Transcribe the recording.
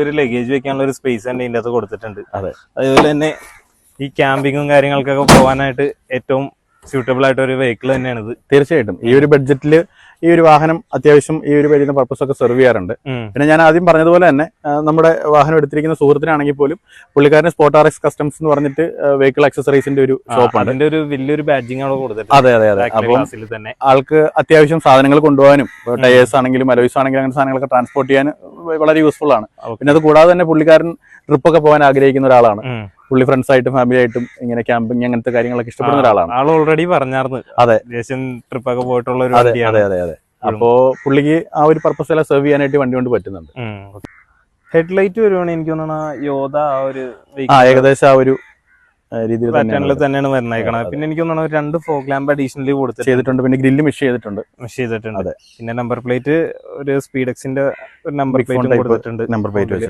ഒരു ലഗേജ് വെക്കാനുള്ള ഒരു സ്പേസ് തന്നെ ഇതിന്റെ അകത്ത് കൊടുത്തിട്ടുണ്ട്. അതെ, അതുപോലെ തന്നെ ഈ ക്യാമ്പിങ്ങും കാര്യങ്ങൾക്കൊക്കെ പോകാനായിട്ട് ഏറ്റവും സ്യൂട്ടബിൾ ആയിട്ട് ഒരു വെഹിക്കിൾ തന്നെയാണ് ഇത്. തീർച്ചയായിട്ടും ഈ ഒരു ബഡ്ജറ്റിൽ ഈ ഒരു വാഹനം അത്യാവശ്യം ഈ ഒരു വരുന്ന പർപ്പസ് ഒക്കെ സെർവ് ചെയ്യാറുണ്ട്. പിന്നെ ഞാൻ ആദ്യം പറഞ്ഞതുപോലെ തന്നെ നമ്മുടെ വാഹനം എടുത്തിരിക്കുന്ന സുഹൃത്തിനാണെങ്കിൽ പോലും പുള്ളിക്കാരന് സ്പോട്ട് RX കസ്റ്റംസ് എന്ന് പറഞ്ഞിട്ട് വെഹിക്കിൾ അക്സസറീസിന്റെ ഒരു ഷോപ്പ് ഉണ്ട്. അതിന്റെ ഒരു വലിയൊരു ബാഡ്ജിങ് അവിടെ കൊടുത്തിട്ടുണ്ട്. അതെ അതെ അതെ. അപ്പം തന്നെ ആൾക്ക് അത്യാവശ്യം സാധനങ്ങൾ കൊണ്ടുപോകാനും ടയേഴ്സ് ആണെങ്കിലും അലോയ്സ് ആണെങ്കിലും അങ്ങനെ സാധനങ്ങളൊക്കെ ട്രാൻസ്പോർട്ട് ചെയ്യാൻ വളരെ യൂസ്ഫുൾ ആണ്. പിന്നെ അത് കൂടാതെ തന്നെ പുള്ളിക്കാരൻ ട്രിപ്പൊക്കെ പോകാൻ ആഗ്രഹിക്കുന്ന ഒരാളാണ്. പുള്ളി ഫ്രണ്ട്സ് ആയിട്ടും ഫാമിലി ആയിട്ടും ഇങ്ങനെ ക്യാമ്പിങ് അങ്ങനത്തെ കാര്യങ്ങളൊക്കെ ഇഷ്ടപ്പെടുന്ന ഒരാളാണ്. ആൾ ഓൾറെഡി പറഞ്ഞായിരുന്നു. അതെ, ട്രിപ്പൊക്കെ പോയിട്ടുള്ള ഒരു അതെ അതെ അതെ അതെ. അപ്പോ പുള്ളിക്ക് ആ ഒരു പർപ്പസ് എല്ലാം സെർവ് ചെയ്യാനായിട്ട് വണ്ടി കൊണ്ട് പറ്റുന്നുണ്ട്. ഹെഡ്ലൈറ്റ് വരുവാണെങ്കിൽ എനിക്ക് തോന്നുന്നു യോധ ആ ഒരു ഏകദേശം ആ ഒരു രീതിയിൽ തന്നെയാണ് വരുന്നേക്കണത്. പിന്നെ എനിക്ക് തോന്നുന്നു 2 ഫോഗ് ലാമ്പ് അഡീഷണലി ചെയ്തിട്ടുണ്ട്. പിന്നെ ഗ്രില്ല് മിഷ് ചെയ്തിട്ടുണ്ട്. പിന്നെ നമ്പർ പ്ലേറ്റ് ഒരു സ്പീഡെക്സിന്റെ ഒരു നമ്പർ പ്ലേറ്റ് കൊടുത്തിട്ടുണ്ട്. നമ്പർ പ്ലേറ്റ് വെച്ചിട്ടുണ്ട്.